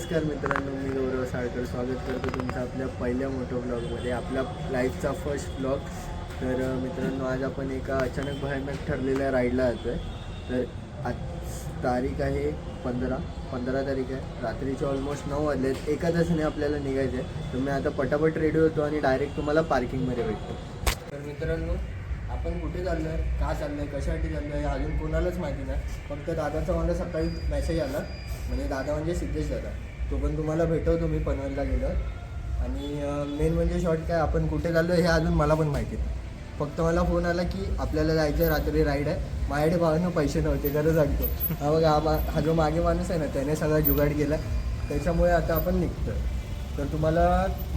नमस्कार मित्रांनो, मी गौरव साळकर स्वागत करतो तुमचं आपल्या पहिल्या मोठ्या ब्लॉगमध्ये, आपल्या लाईफचा फर्स्ट ब्लॉग. तर मित्रांनो, आज आपण एका अचानक भयानक ठरलेल्या राईडला जातो आहे. तर आज तारीख आहे 15 तारीख आहे. रात्रीचे ऑलमोस्ट 9 वाजले आहेत. एका तासाने आपल्याला निघायचं आहे. तर मी आता पटापट रेडी होतो आणि डायरेक्ट तुम्हाला पार्किंगमध्ये भेटतो. तर मित्रांनो, आपण कुठे चाललो आहे, का चाललो आहे, कशासाठी चाललो आहे अजून कोणालाच माहिती नाही. फक्त दादाचा मला सकाळी मेसेज आला, म्हणजे दादा म्हणजे सिद्धेश दादा, तो पण तुम्हाला भेटवतो मी पनवेलला गेलो. आणि मेन म्हणजे शॉर्ट काय, आपण कुठे चाललो हे अजून मला पण माहिती नाही. फक्त मला फोन आला की आपल्याला जायचं आहे, रात्री राईड आहे. माझ्याकडे भावानं पैसे नव्हते, खरं सांगतो. हा बघा, हा जो मागे माणूस आहे ना, त्याने सगळा जुगाड केला. त्याच्यामुळे आता आपण निघतो. तर तुम्हाला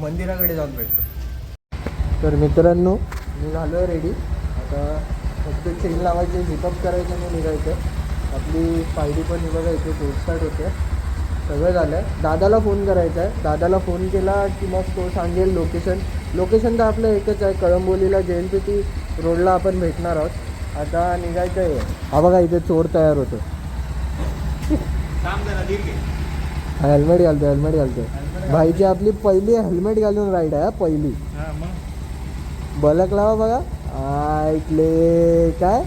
मंदिराकडे जाऊन भेटतो. तर मित्रांनो, मी झालो आहे रेडी. आता फक्त चेन लावायचे, झिपअप करायचं आणि निघायचं. आपली पायरी पण बघायची, कोर्ट स्टार्ट होते, सगळं झालं आहे. दादाला फोन करायचा आहे. दादाला फोन केला की मग तो सांगेल लोकेशन तर आपलं एकच आहे, कळंबोलीला JNPT रोडला आपण भेटणार आहोत. आता निघायचं आहे. हा बघा, इथे चोर तयार होतो. हेल्मेट घालतो. भाईची आपली पहिली हेल्मेट घालून राईड आहे, पहिली. बलक लावा बघा. ऐकले काय,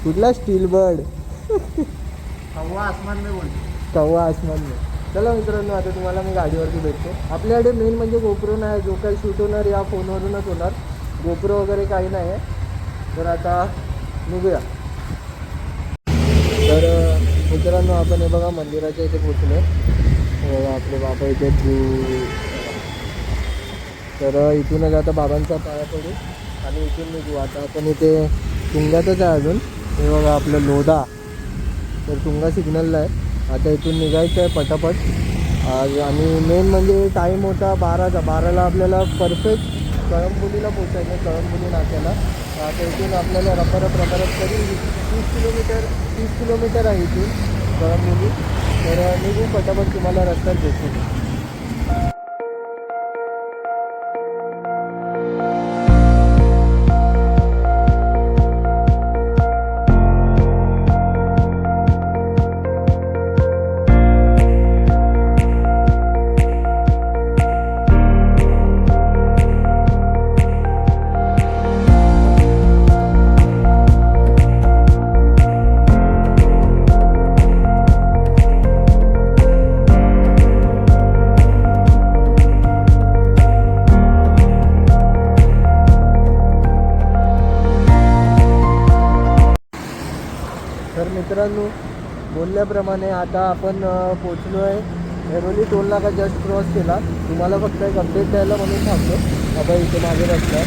कुठला स्टील बर्ड, कव्वा आसमान में. चला मित्रांनो, आता तुम्हाला मी गाडीवरती भेटतो. आपल्याकडे मेन म्हणजे गोप्रो नाही, जो काही शूट होणार या फोनवरूनच होणार. गोप्रो वगैरे काही नाही आहे. तर आता निघूया. तर मित्रांनो, आपण हे बघा मंदिराच्या इथे पोचलो. बघा आपले बाबा इथे. तर इथूनच आता बाबांचा पाया पडू आणि इथून निघू. आता आपण इथे तुंगातच आहे अजून. हे बघा आपलं लोधा. तर तुंगा सिग्नलला आहे. आता इथून निघायचं आहे पटापट. आज आणि मेन म्हणजे टाईम होता 12ला आपल्याला परफेक्ट कळंबोलीला पोचायचं, कळंबोली नाक्याला. आता इथून आपल्याला रपरप तरी 30 किलोमीटर आहे इथून कळंबोली. तर निघू पटापट, तुम्हाला रस्त्यात भेटू. तर मित्रांनो, बोलल्याप्रमाणे आता आपण पोचलो आहे. ऐरोली टोल नाका जस्ट क्रॉस केला. तुम्हाला फक्त एक अपडेट द्यायला म्हणून थांबतो. आता इथे मागे रस्ता आहे,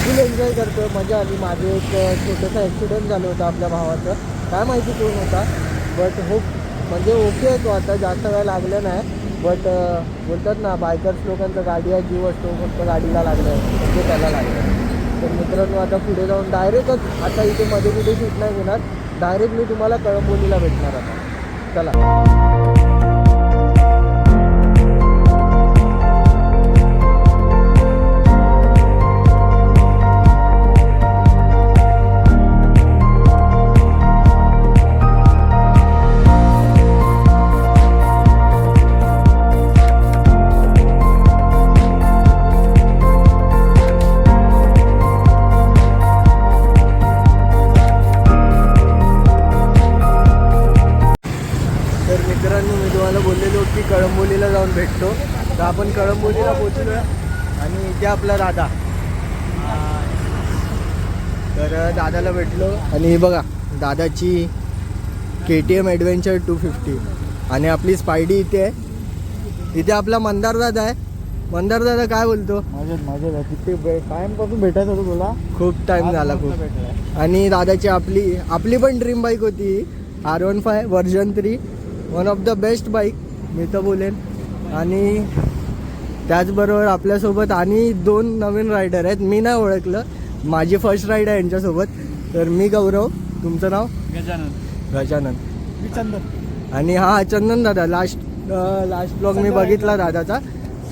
फुल एन्जॉय करतो, मजा आली. मागे एक छोटंसं ॲक्सिडेंट झालं होतं आपल्या भावाचं, काय माहिती कोण होता. बट म्हणजे ओके आहे तो, आता जास्त वेळ लागलं नाही. बट बोलतात ना, बायकर्स लोकांचा गाडी आहे जीव असतो, फक्त गाडीला लागलं आहे म्हणजे त्याला लागलं. तर मित्रांनो, आता पुढे जाऊन डायरेक्टच, आता इथे मध्ये कुठे शूट नाही घेणार, डायरेक्ट मी तुम्हाला कळंबोलीला भेटणार आता. चला. मित्रांनो, मी तुम्हाला बोललेलो की कळंबोलीला जाऊन भेटतो. तर आपण कळंबोलीला पोचलो आणि इथे आपला दादा. तर दादाला भेटलो आणि हे बघा दादाची KTM ॲडव्हेंचर 250 आणि आपली स्पायडी इथे आहे. इथे आपला मंदार दादा आहे. मंदार दादा काय बोलतो? माझे किती टाईमपासून भेटायचं होतं तुला, खूप टाईम झाला खूप. आणि दादाची आपली पण ड्रीम बाईक होती R15 version 3, one of the best bike मी तर बोलेन. आणि त्याचबरोबर आपल्यासोबत आणि 2 नवीन रायडर आहेत. मी नाही ओळखलं, माझी फर्स्ट राईड आहे यांच्यासोबत. तर मी गौरव, तुमचं नाव? गजानन. मी चंदन. आणि हा चंदन दादा. लास्ट ब्लॉग मी बघितला दादाचा,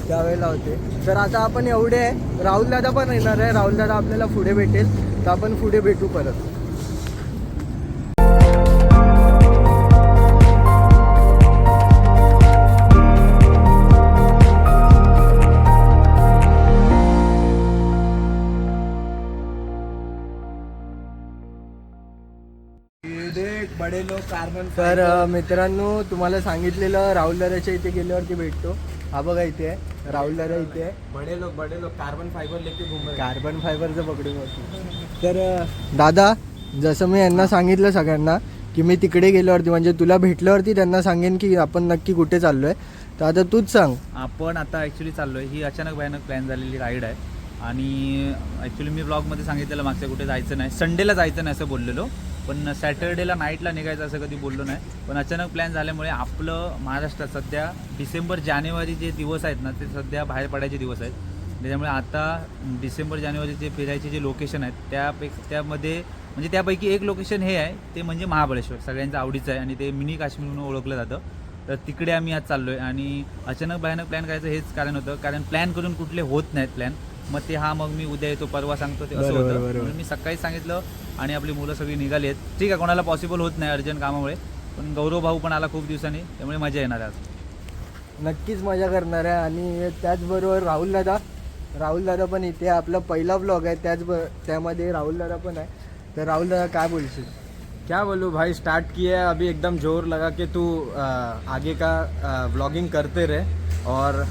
त्यावेळेला होते. तर आता आपण एवढे आहे. राहुल दादा पण येणार आहे. राहुल दादा आपल्याला पुढे भेटेल, तर आपण पुढे भेटू परत. बडे लोक कार्बन तर मित्रांनो तुम्हाला सांगितलेलं राहुल दादाच्या इथे गेल्यावरती भेटतो. हा बघा इथे आहे राहुल दादा इथे आहे. बडे लोक कार्बन फायबर लेके घूम रहे. कार्बन फायबरचं पकडून होती. तर दादा जसं मी यांना सांगितलं सगळ्यांना की मी तिकडे गेल्यावरती म्हणजे तुला भेटल्यावरती त्यांना सांगेन की आपण नक्की कुठे चाललोय. तर आता तूच सांग. आपण आता ॲक्च्युली चाललो आहे, ही अचानक भयानक प्लॅन झालेली राईड आहे. आणि ॲक्च्युली मी ब्लॉगमध्ये सांगितलेलं मागच्या कुठे जायचं नाही, संडेला जायचं नाही असं बोललेलो, पण सॅटर्डेला नाईटला निघायचं असं कधी बोललो नाही. पण अचानक प्लॅन झाल्यामुळे आपलं महाराष्ट्रात सध्या डिसेंबर जानेवारी जे दिवस आहेत ना ते सध्या बाहेर पडायचे दिवस आहेत. त्याच्यामुळे आता डिसेंबर जानेवारी जे फिरायचे जे लोकेशन आहेत त्यामध्ये म्हणजे त्यापैकी एक लोकेशन हे आहे ते म्हणजे महाबळेश्वर. सगळ्यांचं आवडीचं आहे आणि ते मिनी काश्मीर म्हणून ओळखलं जातं. तर तिकडे आम्ही आज चाललो आहे आणि अचानक भयानक प्लॅन करायचं हेच कारण होतं, कारण प्लॅन करून कुठले होत नाहीत प्लॅन. मग ते मग मी उद्या येतो परवा सांगतो ते असं होतं. म्हणून मी सकाळीच सांगितलं आणि आपली मुलं सगळी निघाली आहेत. ठीक आहे, कोणाला पॉसिबल होत नाही अर्जंट कामामुळे, पण गौरव भाऊ पण आला खूप दिवसांनी, त्यामुळे मजा येणार आहे आज. नक्कीच मजा करणार आहे. आणि त्याचबरोबर राहुल दादा पण इथे आपला पहिला ब्लॉग आहे त्यामध्ये राहुल दादा पण आहे. तर राहुल दादा काय बोलशील? क्या बोलूं भाई, स्टार्ट किया है अभी, एकदम जोर लगा कि तू आगे का व्लॉगिंग करते रहे. और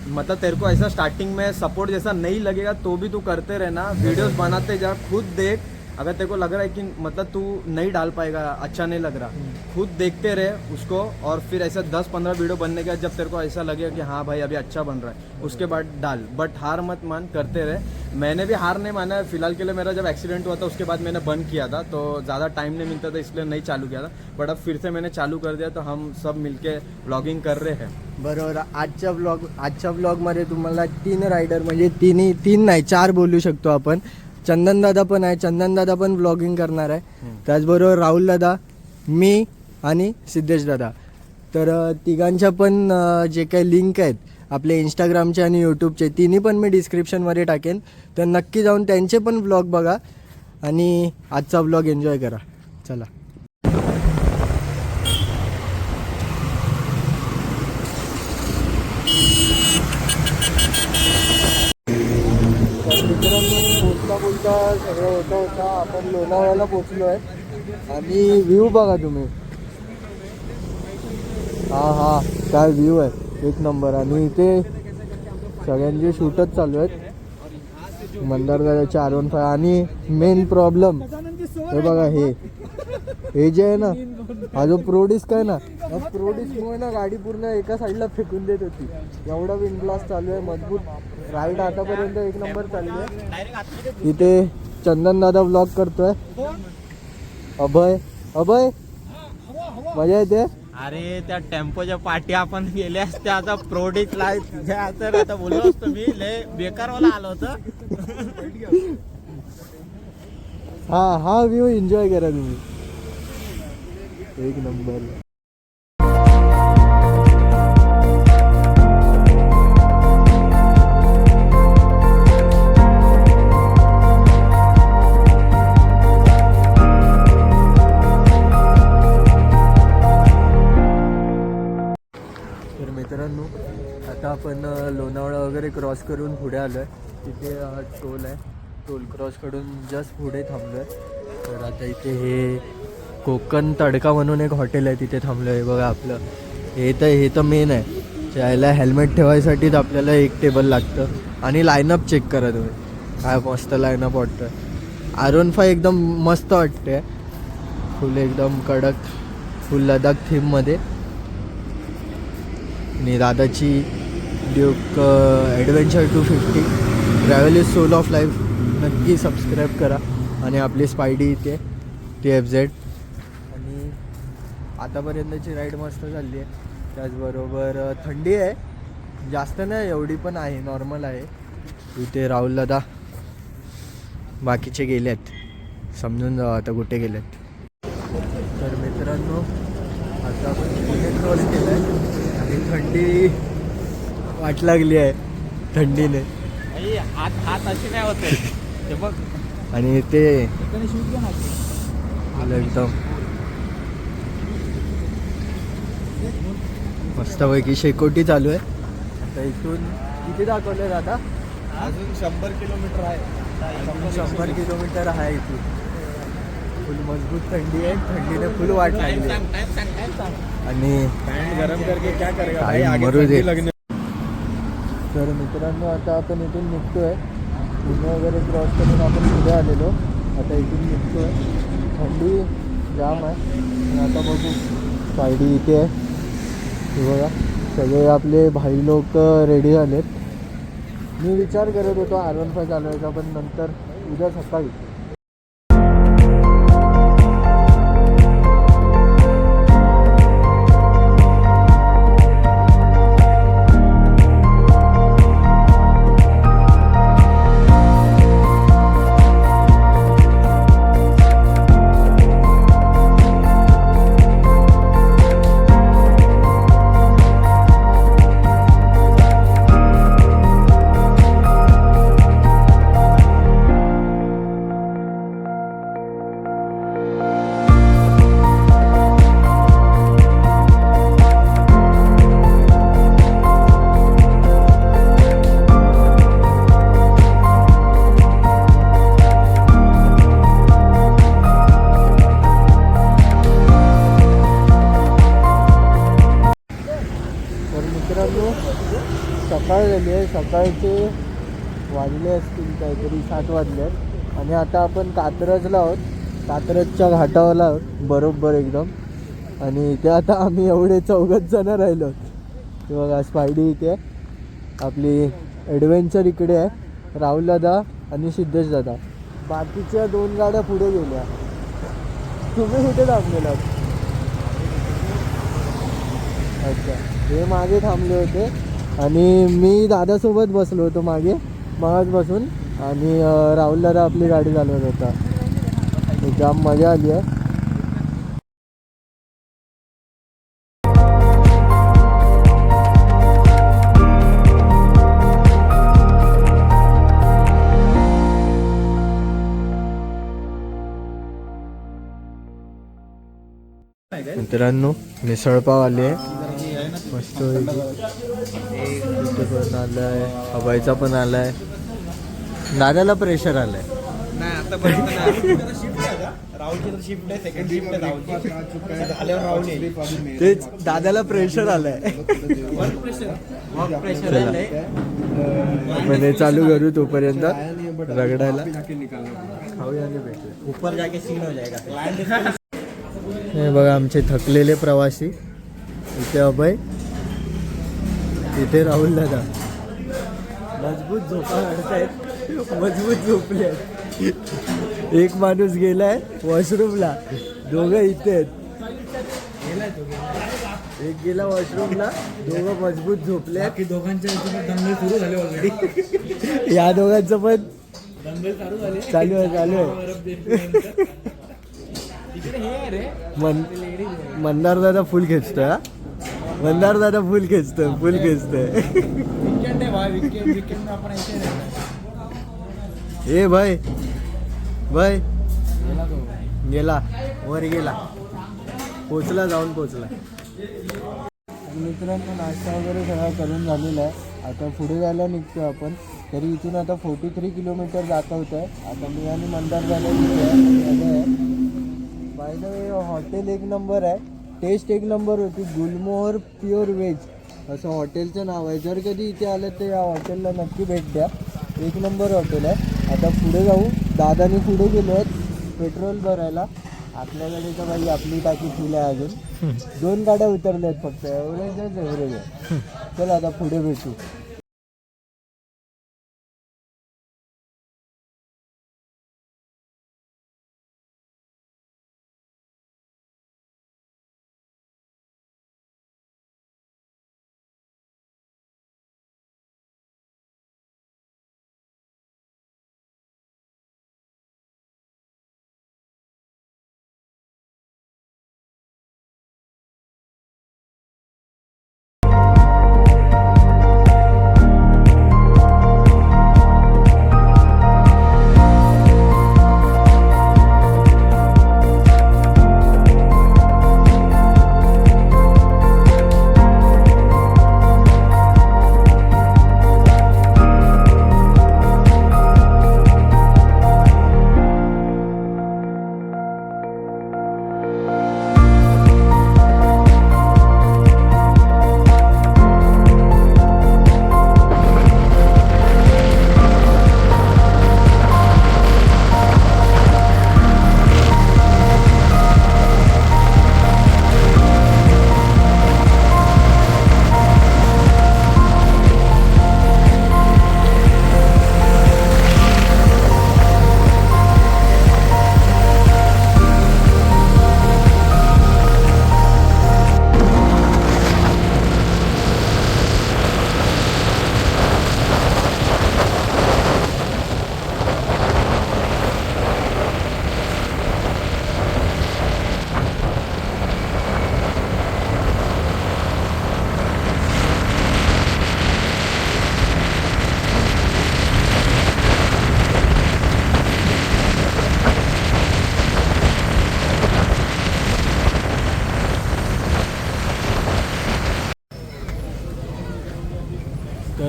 मतलब तेरे को ऐसा स्टार्टिंग में सपोर्ट जैसा नहीं लगेगा तो भी तू करते रहना, वीडियोस बनाते जा, खुद देख. अगर तेरे को लग रहा है कि मतलब तू नहीं डाल पाएगा, अच्छा नहीं लग रहा, खुद देखते रहे उसको. और फिर ऐसा 10-15 वीडियो बनने के बाद जब तेरे को ऐसा लगेगा कि हाँ भाई अभी अच्छा बन रहा है, उसके बाद डाल. बट हार मत मान, करते रहे. मैंने भी हार नहीं माना है. फिलहाल के लिए मेरा जब एक्सीडेंट हुआ था उसके बाद मैंने बंद किया था, तो ज़्यादा टाइम नहीं मिलता था इसलिए नहीं चालू किया था. बट अब फिर से मैंने चालू कर दिया, तो हम सब मिलके व्लॉगिंग कर रहे हैं. बरोबर. आजच्या ब्लॉगमध्ये तुम्हाला 3 रायडर म्हणजे 3 नाही 4 बोलू शकतो आपण. चंदन दादा पण आहे, चंदन दादा पण ब्लॉगिंग करणार आहे. त्याचबरोबर राहुल दादा, मी आणि सिद्धेश दादा. तर तिघांच्या पण जे काही लिंक आहेत आपले इंस्टाग्रामचे आणि यूट्यूबचे तिन्ही पण मी डिस्क्रिप्शनमध्ये टाकेन. तर नक्की जाऊन त्यांचे पण ब्लॉग बघा आणि आजचा ब्लॉग एन्जॉय करा. चला. मित्रांनो बोलता सगळं होता आपण लोणावळ्याला पोचलो आहे आणि व्ह्यू बघा तुम्ही. हा काय व्ह्यू आहे, एक नंबर. आणि इथे सगळ्यांचे शूटच चालू आहेत. मंदार दादाचे R15 आणि मेन प्रॉब्लेम हे बघा, हे जे आहे ना हा जो प्रोडिस्क आहे ना, या प्रोडिस्कमुळे ना गाडी पूर्ण एका साईडला फेकून देत होती. एवढा विंड ब्लास्ट चालू आहे. मजबूत राईड आतापर्यंत एक नंबर चालू आहे. इथे चंदन दादा व्लॉग करतोय. अभय मजा येते. अरे त्या टेम्पोच्या पाठी आपण गेल्या असत्या, आता प्रोडिक्ट तर आता बोललो असतो मी, लय बेकार वाला आलो होतं. हा व्ह्यू एन्जॉय करा तुम्ही, एक नंबर. तर मित्रांनो आता आपण लोणावळा वगैरे क्रॉस करून पुढे आलो आहे. तिथे टोल आहे, टोल क्रॉस करून जस्ट पुढे थांबलो आहे. तर आता इथे हे कोकण तडका म्हणून एक हॉटेल आहे, तिथे थांबलो आहे. बघा आपलं हे तर मेन आहे. त्याला हेल्मेट ठेवायसाठीच आपल्याला एक टेबल लागतं. आणि लाईनअप चेक करा तुम्ही, काय मस्त लाईनअप वाटतं. R15 एकदम मस्त वाटते, फुल एकदम कडक, फुल लडाख थीममध्ये. आणि दादाची Duke adventure 250 travel is soul of life नक्की सबस्क्राईब करा. आणि आपली स्पायडी इथे TFZ. आणि आतापर्यंतची राईड मस्त झाली आहे. त्याचबरोबर थंडी आहे, जास्त नाही एवढी पण आहे, नॉर्मल आहे. इथे राहुल दादा बाकीचे गेले आहेत, समजून जाऊ आता कुठे गेलेत. तर मित्रांनो आता आपण पुणे क्रॉस केलं आहे आणि थंडी वाट लागली आहे थंडीने. हात अशी नाही होते ते बघ. आणि ते एकदम मस्तपैकी शेकोटी चालू आहे. आता इथून किती दाखवलं दादा? अजून 100 किलोमीटर आहे. 100 किलोमीटर आहे इथून. फुल मजबूत थंडी आहे, थंडीने फुल वाट लागली आणि गरम करके क्या करेगा भाई, आगे मरू दे. थंडी तर मित्रांनो आता आपण इथून निघतोय, पुणे वगैरे क्रॉस करून आपण पुढे आलेलो, आता इथून निघतोय. थंडी जाम आहे आणि आता बघू सायडी इथे आहे. हे बघा सगळे आपले भाई लोक रेडी झालेत. मी विचार करत होतो R15 चालवायचा, पण नंतर उद्या सकाळी. सकाळ झाली आहे, सकाळचे वाजले असतील काहीतरी 7 वाजले आहेत आणि आता आपण कात्रजला आहोत, कात्रजच्या घाटावर आहोत बरोबर एकदम. आणि इथे आता आम्ही एवढे 4 जण राहिलो. ते बघा स्पायडी इथे आहे, आपली ॲडव्हेंचर इकडे आहे, राहुल दादा आणि सिद्धेश दादा. बाकीच्या 2 गाड्या पुढे गेल्या. तुम्ही कुठे थांबलेलात? अच्छा, हे मागे थांबले होते आणि मी दादासोबत बसलो होतो मागे मागास बसून आणि राहुल दादा आपली गाडी चालवत होता. जाम मजा आली आहे. मित्रांनो मिसळपाव आले आहे मस्त. इथे पण आलाय, हवाईचा पण आलाय. दादाला प्रेशर आलाय. नाही आतापर्यंत राहुलची शिफ्ट आहे, सेकंड शिफ्ट आहे राहुलची. झाल्यावर राहुल येईल. तेच दादाला प्रेशर आलाय. म्हणजे चालू करू तोपर्यंत रगडायला खाऊया आणि भेटू. ऊपर जाके सीन हो जाएगा. हे बघा आमचे थकलेले प्रवासी. इथे अभय, इथे राहुल दादा मजबूत झोपा काढतायत, मजबूत झोपले आहेत. एक माणूस गेलाय वॉशरूमला, 2 इथे आहेत. एक गेला वॉशरूमला, 2 मजबूत झोपले. बाकी दोघांच्या दंगल सुरू झाले ऑलरेडी. या दोघांचं पण दंगल चालू आहे. मंदार दादा फुल खेचतोय. हा मंदार दादा फुल खेचतोय. वीकेंड आहे भाई, वीकेंड में आपण ऐसे ए भाई गेला वर गेला, पोचला, जाऊन पोचला. मित्रांनो नाश्ता वगैरे सगळा करून झालेला आहे. आता पुढे जायला निघतो आपण. तरी इथून आता 43 किलोमीटर जात होत आहे. आता मी आणि मंदार जायला निघतोय. बाय द वे हॉटेल एक नंबर आहे, टेस्ट एक नंबर होती. गुलमोहर प्युअर व्हेज असं हॉटेलचं नाव आहे. जर कधी इथे आलं तर या हॉटेलला नक्की भेट द्या. एक नंबर हॉटेल आहे. आता पुढे जाऊ. दादानी पुढे गेलो आहेत पेट्रोल भरायला. आपल्याकडे तर भाई आपली टाकी फुल आहे अजून. 2 गाड्या उतरल्या आहेत फक्त. एवढे चल आता पुढे भेटू.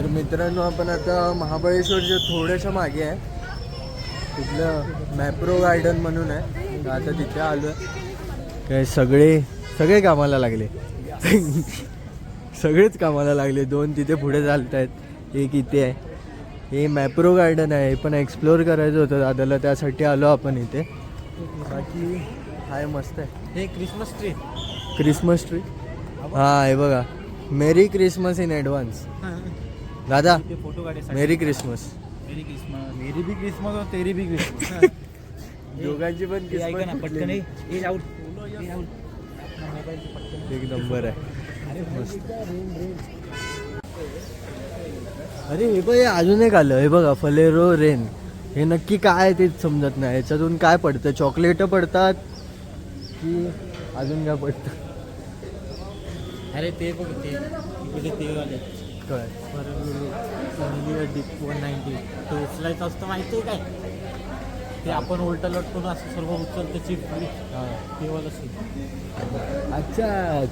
तर मित्रांनो आपण आता महाबळेश्वरच्या थोड्याशा मागे आहे, तिथलं मॅप्रो गार्डन म्हणून आहे. तर आता तिथे आलो आहे. काय सगळे कामाला लागले सगळेच कामाला लागले. 2 तिथे पुढे चालत आहेत, एक इथे आहे. हे मॅप्रो गार्डन आहे, हे पण एक्सप्लोअर करायचं होतं दादाला, त्यासाठी आलो आपण इथे. बाकी हाय मस्त आहे. हे क्रिसमस ट्री. क्रिसमस ट्री हां हे बघा. मेरी क्रिसमस इन ॲडव्हान्स दादा. फोटो काढायसाठी. मेरी क्रिसमस. मेरी क्रिसमस. मेरी भी क्रिसमस और तेरी भी क्रिसमस. दोघांची पण हे ऐका ना क्रिसमस पटकन हे आउट. एक नंबर आहे. मस्त. अरे हे बघ, हे अजून एक आलं. हे बघा फलेरो रेन. हे नक्की काय आहे तेच समजत नाही. याच्यातून काय पडतं? चॉकलेट पडतात की अजून काय पडतं? अरे ते बघ ते इकडे ते वाले काय डिप 190 तो उचलायचं असतं माहिती आहे काय? ते आपण उलट लटकून असं सर्व उचलतं चिप ते वाला सीन. अच्छा,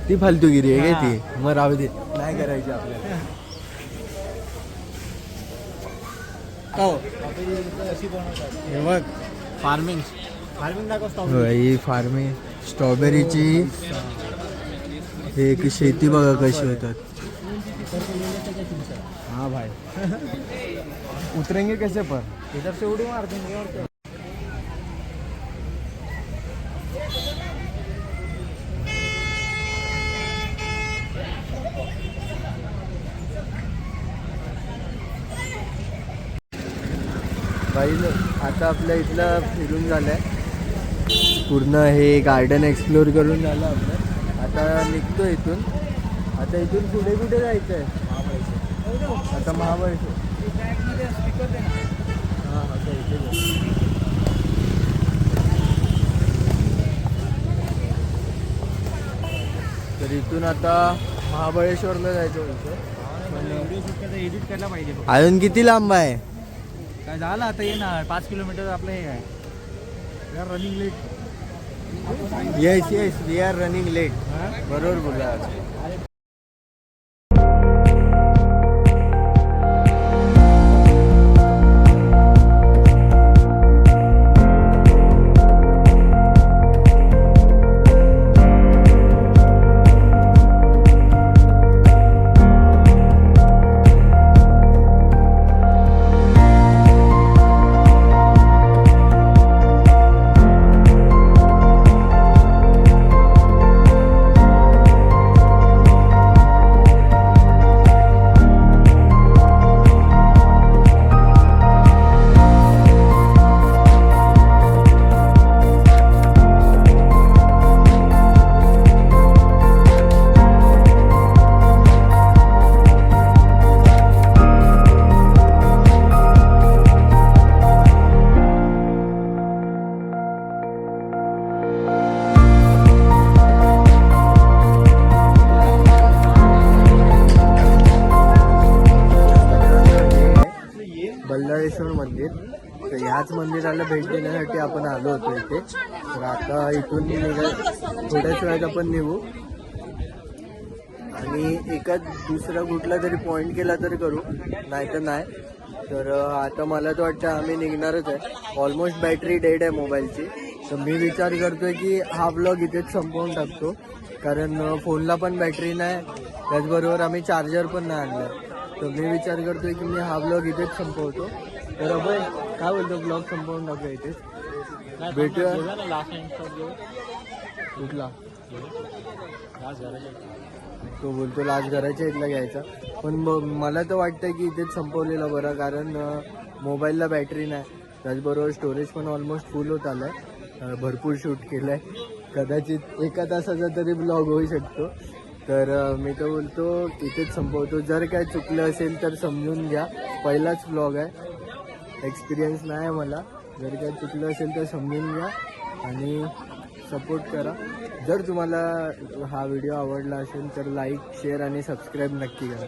ती फालतूगिरी आहे काय ती? मग राहू दे, नाही करायची आपल्याला. हे बघ फार्मिंग दाखवतो. ही फार्मिंग स्ट्रॉबेरीची एक शेती बघा कशी होतात. हाँ भाई उतरेंगे कैसे पर? इधर से उडी मार देंगे और क्या. भाई आता आपल्या इथलं फिरून झालंय पूर्ण. हे गार्डन एक्सप्लोअर करून झालं आपलं. आता निघतो इथून. आता इथून पुढे कुठे जायचं आहे? आता महाबळेश्वर. हां आता इथे जाऊ. तर इथून आता महाबळेश्वरला जायचं होतं. एडिट करायला पाहिजे. अजून किती लांब आहे? काय झालं आता ये ना 5 किलोमीटर आपलं हे आहे. Running late. Yes yes we are running late. बरोबर बोला. बल्लाळेश्वर मंदिर. तर ह्याच मंदिराला भेट देण्यासाठी आपण आलो होतो इथे. तर आता इथून थोड्याच वेळात आपण निघू आणि एखाद दुसरा कुठला तरी पॉईंट केला तरी करू, नाही तर नाही. तर आता मला तर वाटतं आम्ही निघणारच आहे. ऑलमोस्ट बॅटरी डेड आहे मोबाईलची. तर मी विचार करतोय की हा ब्लॉग इथेच संपवून टाकतो, कारण फोनला पण बॅटरी नाही, त्याचबरोबर आम्ही चार्जर पण नाही आणलं. तर मी विचार करतोय की मी हा ब्लॉग इथेच संपवतो. तर अभय काय बोलतो, ब्लॉग संपवून टाकूया इथेच? भेटूया. कुठला तो बोलतो लास्ट घराच्या इथला घ्यायचा, पण मला तर वाटतं की इथेच संपवलेला बरं, कारण मोबाईलला बॅटरी नाही, त्याचबरोबर स्टोरेज पण ऑलमोस्ट फुल होत आलं आहे. भरपूर शूट केलं आहे, कदाचित 1 तासाचा तरी ब्लॉग होऊ शकतो. तर मी तर बोलतो इथेच संपवतो. जर काय चुकलं असेल तर समजून घ्या, पहिलाच ब्लॉग आहे, एक्सपिरियन्स नाही आहे मला. जर काय चुकलं असेल तर समजून घ्या आणि सपोर्ट करा. जर तुम्हाला हा व्हिडिओ आवडला असेल तर लाईक, शेअर आणि सबस्क्राईब नक्की करा.